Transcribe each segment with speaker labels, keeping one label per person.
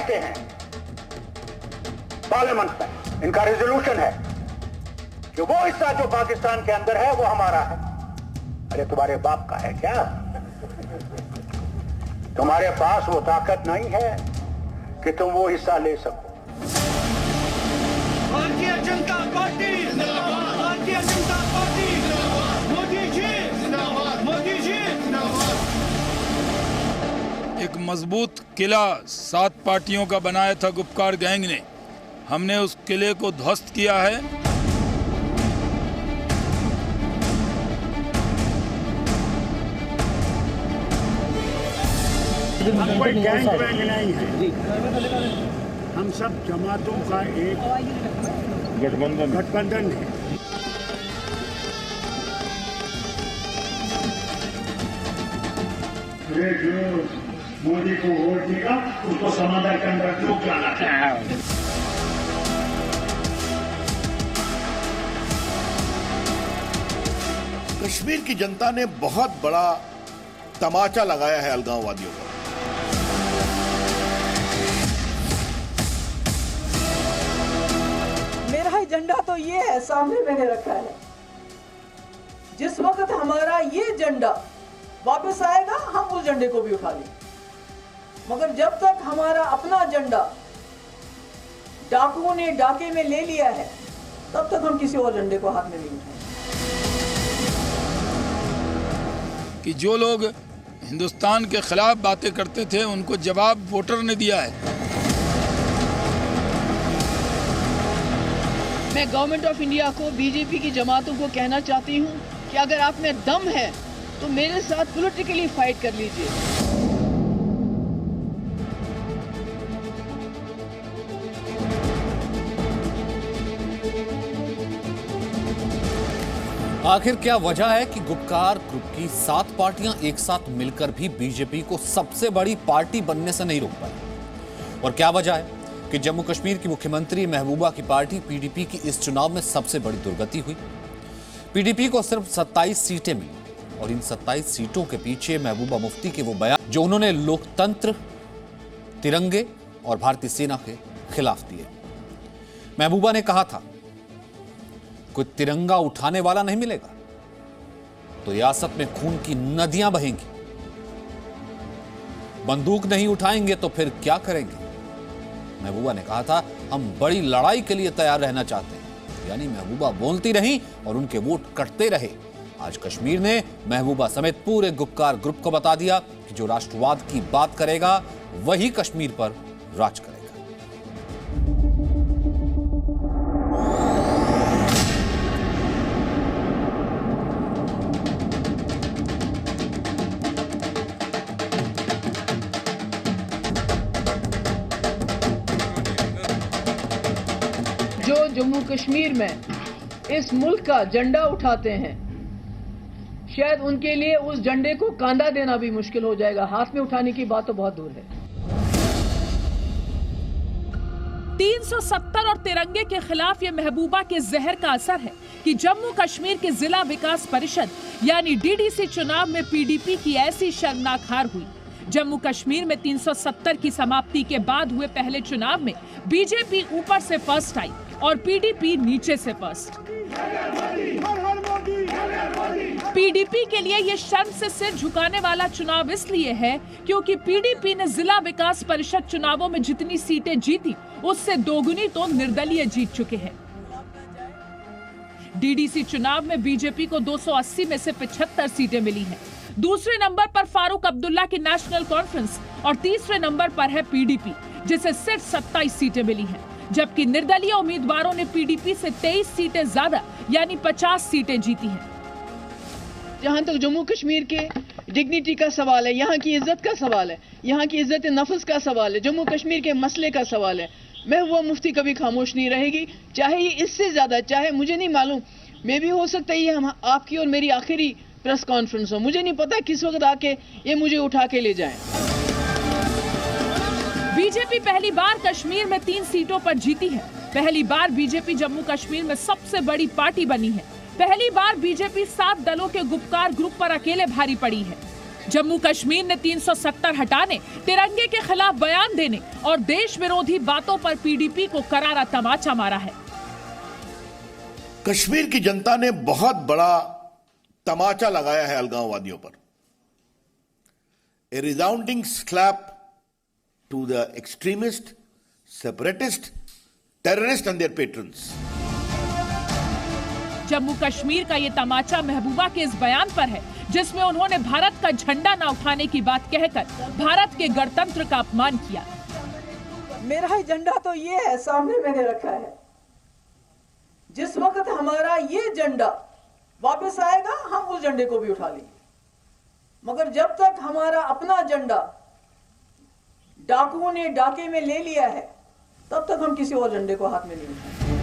Speaker 1: कहते हैं पार्लियामेंट में, इनका रेजोल्यूशन है कि वो हिस्सा जो पाकिस्तान के अंदर है वो हमारा है। अरे तुम्हारे बाप का है क्या? तुम्हारे पास वो ताकत नहीं है कि तुम वो हिस्सा ले सको।
Speaker 2: भारतीय जनता पार्टी जिंदाबाद, भारतीय जनता पार्टी जिंदाबाद, मोदी जी जिंदाबाद, मोदी जी जिंदाबाद।
Speaker 3: एक मजबूत किला 7 पार्टियों का बनाया था गुपकार गैंग ने, हमने उस किले को ध्वस्त किया है।
Speaker 1: हम कोई गैंग वैंग नहीं है, हम सब जमातों का एक गठबंधन है। जो मोदी को वोट देगा उसको समाधान के अंदर क्यों जाना है?
Speaker 4: कश्मीर की जनता ने बहुत बड़ा तमाचा लगाया है अलगाववादियों को।
Speaker 5: मेरा एजेंडा तो ये है, सामने मैंने रखा है। जिस वक्त हमारा ये एजेंडा वापस आएगा हम उस झंडे को भी उठा लेंगे, मगर जब तक हमारा अपना एजेंडा डाकुओं ने डाके में ले लिया है तब तक हम किसी और झंडे को हाथ में नहीं उठाएंगे।
Speaker 3: कि जो लोग हिंदुस्तान के खिलाफ बातें करते थे उनको जवाब वोटर ने दिया है।
Speaker 6: मैं गवर्नमेंट ऑफ इंडिया को, बीजेपी की जमातों को कहना चाहती हूँ कि अगर आप में दम है तो मेरे साथ पॉलिटिकली फाइट कर लीजिए।
Speaker 7: आखिर क्या वजह है कि गुपकार ग्रुप की 7 पार्टियां एक साथ मिलकर भी बीजेपी को सबसे बड़ी पार्टी बनने से नहीं रोक पाई? और क्या वजह है कि जम्मू कश्मीर की मुख्यमंत्री महबूबा की पार्टी पीडीपी की इस चुनाव में सबसे बड़ी दुर्गति हुई? पीडीपी को सिर्फ 27 सीटें मिली और इन 27 सीटों के पीछे महबूबा मुफ्ती के वो बयान जो उन्होंने लोकतंत्र, तिरंगे और भारतीय सेना के खिलाफ दिए। महबूबा ने कहा था कोई तिरंगा उठाने वाला नहीं मिलेगा तो रियासत में खून की नदियां बहेंगी। बंदूक नहीं उठाएंगे तो फिर क्या करेंगे? महबूबा ने कहा था हम बड़ी लड़ाई के लिए तैयार रहना चाहते हैं। यानी महबूबा बोलती रही और उनके वोट कटते रहे। आज कश्मीर ने महबूबा समेत पूरे गुपकार ग्रुप को बता दिया कि जो राष्ट्रवाद की बात करेगा वही कश्मीर पर राज करेगा।
Speaker 6: जो जम्मू कश्मीर में इस मुल्क का झंडा उठाते हैं, शायद उनके लिए उस झंडे को कांधा देना भी मुश्किल हो जाएगा। हाथ में उठाने की बात तो बहुत दूर है।
Speaker 8: 370 और तिरंगे के खिलाफ ये महबूबा के जहर का असर है कि जम्मू कश्मीर के जिला विकास परिषद यानी डीडीसी चुनाव में पीडीपी की ऐसी शर्मनाक हार हुई। जम्मू कश्मीर में 370 की समाप्ति के बाद हुए पहले चुनाव में बीजेपी ऊपर से फर्स्ट आई और पीडीपी नीचे से फर्स्ट। पीडीपी के लिए ये शर्म से सिर झुकाने वाला चुनाव इसलिए है क्योंकि पीडीपी ने जिला विकास परिषद चुनावों में जितनी सीटें जीती उससे दोगुनी तो निर्दलीय जीत चुके हैं। डीडीसी चुनाव में बीजेपी को 280 में से 75 सीटें मिली हैं। दूसरे नंबर पर फारूक अब्दुल्ला की नेशनल कॉन्फ्रेंस और तीसरे नंबर पर है पीडीपी जिसे सिर्फ 27 सीटें मिली हैं, जबकि निर्दलीय उम्मीदवारों ने पीडीपी से 23 सीटें ज्यादा यानी 50 सीटें जीती हैं।
Speaker 6: जहां तक जम्मू कश्मीर के डिग्निटी का सवाल है, यहाँ की इज्जत का सवाल है, यहाँ की इज्जत नफ्स का सवाल है, जम्मू कश्मीर के मसले का सवाल है, महबूबा मुफ्ती कभी खामोश नहीं रहेगी। चाहे ये इससे ज्यादा, चाहे मुझे नहीं मालूम, मे भी हो सकता है ये हम आपकी और मेरी आखिरी प्रेस कॉन्फ्रेंस हो, मुझे नहीं पता किस वक्त आके ये मुझे उठा के ले जाएं।
Speaker 8: बीजेपी पहली बार कश्मीर में 3 सीटों पर जीती है। पहली बार बीजेपी जम्मू कश्मीर में सबसे बड़ी पार्टी बनी है। पहली बार बीजेपी 7 दलों के गुपकार ग्रुप पर अकेले भारी पड़ी है। जम्मू कश्मीर ने 370 हटाने, तिरंगे के खिलाफ बयान देने और देश विरोधी बातों पर पीडीपी को करारा तमाचा मारा है।
Speaker 4: कश्मीर की जनता ने बहुत बड़ा तमाचा लगाया है अलगाववादियों पर। A resounding slap to the extremist, separatist, terrorist and their patrons.
Speaker 8: Jammu Kashmir का ये तमाचा महबूबा के इस बयान पर है जिसमें उन्होंने भारत का झंडा न उठाने की बात कहकर भारत के गणतंत्र का अपमान किया।
Speaker 5: मेरा एजेंडा तो ये है, सामने मैंने रखा है। जिस वक्त हमारा ये झंडा वापस आएगा हम उस झंडे को भी उठा लेंगे, मगर जब तक हमारा अपना झंडा डाकुओं ने डाके में ले लिया है तब तक हम किसी और झंडे को हाथ में नहीं उठाएंगे।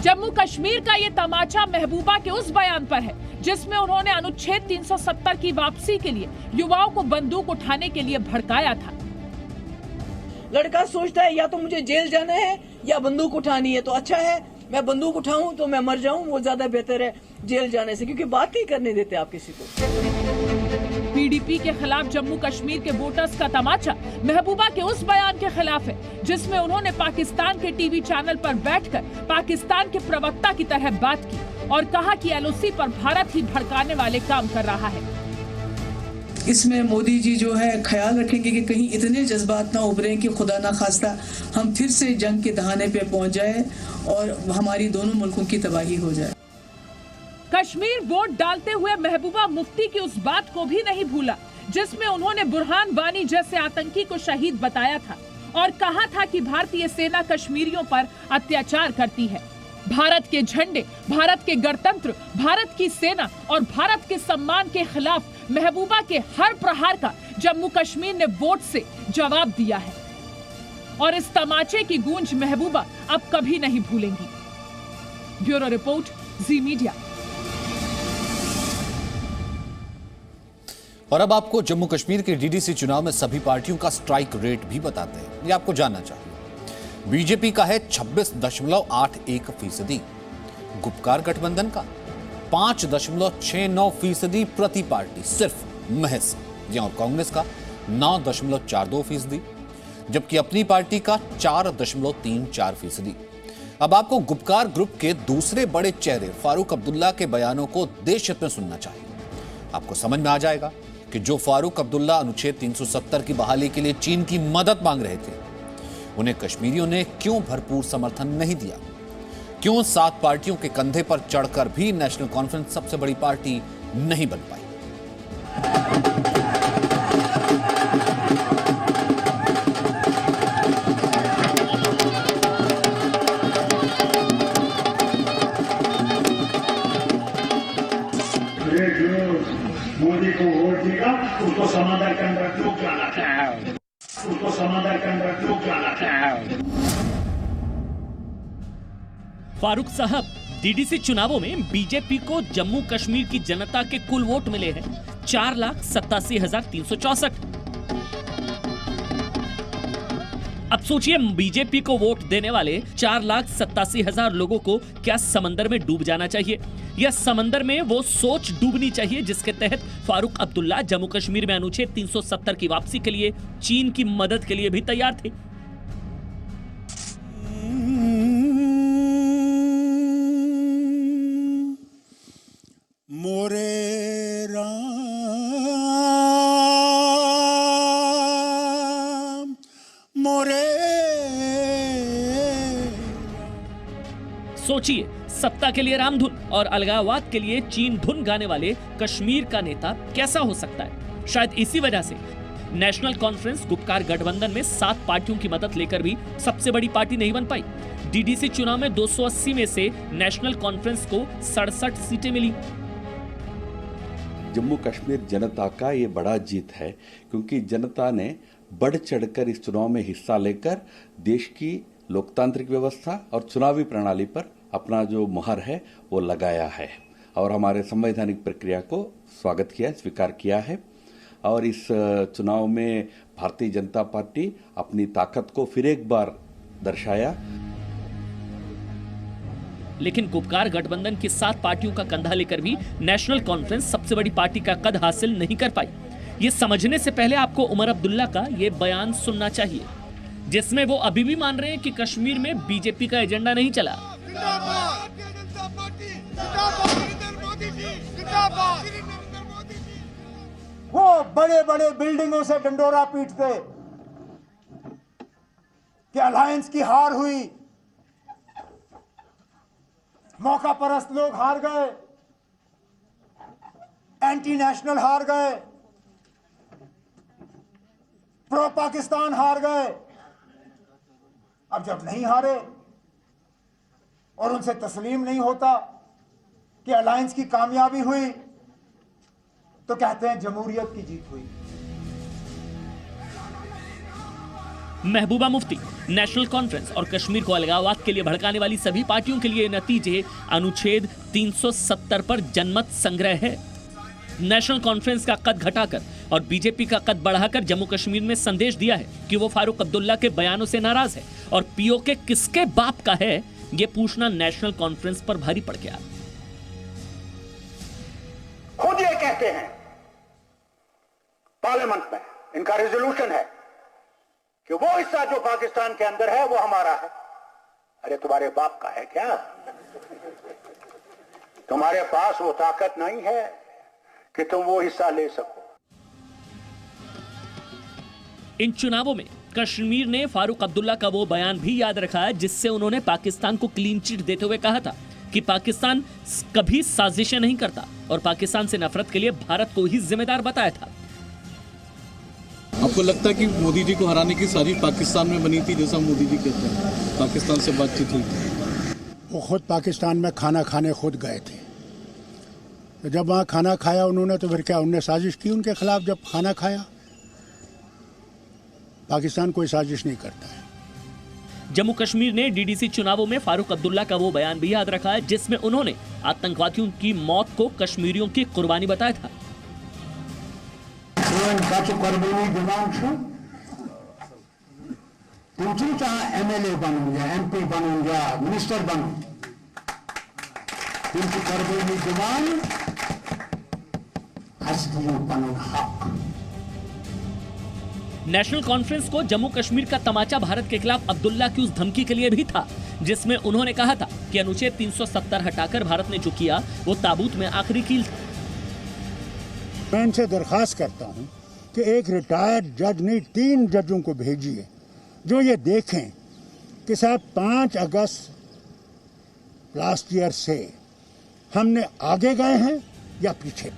Speaker 8: जम्मू कश्मीर का ये तमाचा महबूबा के उस बयान पर है जिसमें उन्होंने अनुच्छेद 370 की वापसी के लिए युवाओं को बंदूक उठाने के लिए भड़काया था।
Speaker 5: लड़का सोचता है या तो मुझे जेल जाना है या बंदूक उठानी है, तो अच्छा है मैं बंदूक उठाऊं तो मैं मर जाऊं, वो ज्यादा बेहतर है जेल जाने से, क्योंकि बात नहीं करने देते आप किसी को।
Speaker 8: पीडीपी के खिलाफ जम्मू कश्मीर के वोटर्स का तमाचा महबूबा के उस बयान के खिलाफ है जिसमें उन्होंने पाकिस्तान के टीवी चैनल पर बैठकर पाकिस्तान के प्रवक्ता की तरह बात की और कहा कि एलओसी पर भारत ही भड़काने वाले काम कर रहा है।
Speaker 9: इसमें मोदी जी जो है ख्याल रखेंगे कि कहीं इतने जज्बात ना उभरे कि खुदा ना खास्ता हम फिर से जंग के दहाने पे पहुंच जाए और हमारी दोनों मुल्कों की तबाही हो जाए।
Speaker 8: कश्मीर वोट डालते हुए महबूबा मुफ्ती की उस बात को भी नहीं भूला जिसमें उन्होंने बुरहान वानी जैसे आतंकी को शहीद बताया था और कहा था कि भारतीय सेना कश्मीरियों पर अत्याचार करती है। भारत के झंडे, भारत के गणतंत्र, भारत की सेना और भारत के सम्मान के खिलाफ महबूबा के हर प्रहार का जम्मू कश्मीर ने वोट से जवाब दिया है और इस तमाचे की गूंज महबूबा अब कभी नहीं भूलेंगी। ब्यूरो रिपोर्ट, जी मीडिया।
Speaker 7: और अब आपको जम्मू कश्मीर के डीडीसी चुनाव में सभी पार्टियों का स्ट्राइक रेट भी बताते हैं, ये आपको जानना चाहिए। बीजेपी का है 26.81%, गुपकार गठबंधन का 5.69% प्रति पार्टी सिर्फ महज, और कांग्रेस का 9.42%, जबकि अपनी पार्टी का 4.34%। अब आपको गुपकार ग्रुप के दूसरे बड़े चेहरे फारूक अब्दुल्ला के बयानों को देशहित में सुनना चाहिए। आपको समझ में आ जाएगा कि जो फारूक अब्दुल्ला अनुच्छेद 370 की बहाली के लिए चीन की मदद मांग रहे थे, उन्हें कश्मीरियों ने क्यों भरपूर समर्थन नहीं दिया, क्यों 7 पार्टियों के कंधे पर चढ़कर भी नेशनल कॉन्फ्रेंस सबसे बड़ी पार्टी नहीं बन पाई।
Speaker 2: मोदी को वोट देगा उसको समाधान के अंदर क्यों जाना है, उसको समाधान के अंदर क्यों जाना है।
Speaker 10: फारूक साहब, डीडीसी चुनावों में बीजेपी को जम्मू कश्मीर की जनता के कुल वोट मिले हैं 4,87,364। अब सोचिए, बीजेपी को वोट देने वाले 4,87,000 लोगों को क्या समंदर में डूब जाना चाहिए, या समंदर में वो सोच डूबनी चाहिए जिसके तहत फारूक अब्दुल्ला जम्मू कश्मीर में अनुच्छेद 370 की वापसी के लिए चीन की मदद के लिए भी तैयार थे।
Speaker 2: मोरे राम मोरे।
Speaker 10: सोचिए, सत्ता के लिए रामधुन और अलगाववाद के लिए चीन धुन गाने वाले कश्मीर का नेता कैसा हो सकता है। शायद इसी वजह से नेशनल कॉन्फ्रेंस गुपकार गठबंधन में 7 पार्टियों की मदद लेकर भी सबसे बड़ी पार्टी नहीं बन पाई। डीडीसी चुनाव में 280 में से नेशनल कॉन्फ्रेंस को 67 सीटें मिली।
Speaker 11: जम्मू कश्मीर जनता का ये बड़ा जीत है, क्योंकि जनता ने बढ़ चढ़कर इस चुनाव में हिस्सा लेकर देश की लोकतांत्रिक व्यवस्था और चुनावी प्रणाली पर अपना जो मुहर है वो लगाया है और हमारे संवैधानिक प्रक्रिया को स्वागत किया, स्वीकार किया है। और इस चुनाव में भारतीय जनता पार्टी अपनी ताकत को फिर एक बार दर्शाया।
Speaker 10: लेकिन गुपकार गठबंधन की 7 पार्टियों का कंधा लेकर भी नेशनल कॉन्फ्रेंस सबसे बड़ी पार्टी का कद हासिल नहीं कर पाई। ये समझने से पहले आपको उमर अब्दुल्ला का ये बयान सुनना चाहिए, जिसमें वो अभी भी मान रहे हैं कि कश्मीर में बीजेपी का एजेंडा नहीं चला।
Speaker 1: वो बड़े बड़े बिल्डिंगों से डंडोरा पीटते कि अलायंस की हार हुई, मौका परस्त लोग हार गए, एंटी नेशनल हार गए, प्रो पाकिस्तान हार गए। अब जब नहीं हारे और उनसे तस्लीम नहीं होता कि अलायंस की कामयाबी हुई, तो कहते हैं जमहूरियत की जीत हुई।
Speaker 10: महबूबा मुफ्ती नेशनल कॉन्फ्रेंस और कश्मीर को अलगाववाद के लिए भड़काने वाली सभी पार्टियों के लिए नतीजे अनुच्छेद 370 पर जनमत संग्रह है। नेशनल कॉन्फ्रेंस का कद घटाकर और बीजेपी का कद बढ़ाकर जम्मू कश्मीर में संदेश दिया है कि वो फारूक अब्दुल्ला के बयानों से नाराज है, और पीओके किसके बाप का है ये पूछना नेशनल कॉन्फ्रेंस पर भारी पड़ गया।
Speaker 1: खुद ये कहते हैं पार्लियामेंट में, इनका रेजोल्यूशन है कि वो हिस्सा जो पाकिस्तान के अंदर है वो हमारा है। अरे तुम्हारे बाप का है क्या? तुम्हारे पास वो ताकत नहीं है कि तुम वो हिस्सा ले सको।
Speaker 10: इन चुनावों में कश्मीर ने फारूक अब्दुल्ला का वो बयान भी याद रखा है जिससे उन्होंने पाकिस्तान को क्लीन चिट देते हुए कहा था कि पाकिस्तान कभी साजिशें नहीं करता और पाकिस्तान से नफरत के लिए भारत को ही जिम्मेदार बताया था।
Speaker 12: आपको लगता है कि मोदी जी को हराने की साजिश पाकिस्तान में बनी थी, जैसा मोदी जी कहते हैं पाकिस्तान से बातचीत हुई थी?
Speaker 1: वो खुद पाकिस्तान में खाना खाने खुद गए थे, तो जब वहाँ खाना खाया उन्होंने, तो फिर क्या उनने साजिश की उनके खिलाफ? जब खाना खाया, पाकिस्तान कोई साजिश नहीं करता है।
Speaker 10: जम्मू कश्मीर ने डीडीसी चुनावों में फारूक अब्दुल्ला का वो बयान भी याद रखा है जिसमें उन्होंने आतंकवादियों की मौत को कश्मीरियों की कुर्बानी बताया था।
Speaker 1: एमएलए बनूं या एमपी बनूं या मिनिस्टर बनूं, उनकी कुर्बानी जुबान
Speaker 10: नेशनल कॉन्फ्रेंस को जम्मू कश्मीर का तमाचा भारत के खिलाफ अब्दुल्ला की उस धमकी के लिए भी था जिसमें उन्होंने कहा था कि अनुच्छेद 370 हटाकर भारत ने जो किया वो ताबूत में आखिरी कील था।
Speaker 1: मैं इनसे दरखास्त करता हूं कि एक रिटायर्ड जज नहीं 3 जजों को भेजिए जो ये देखें कि साहब 5 अगस्त लास्ट ईयर से हमने आगे गए हैं या पीछे।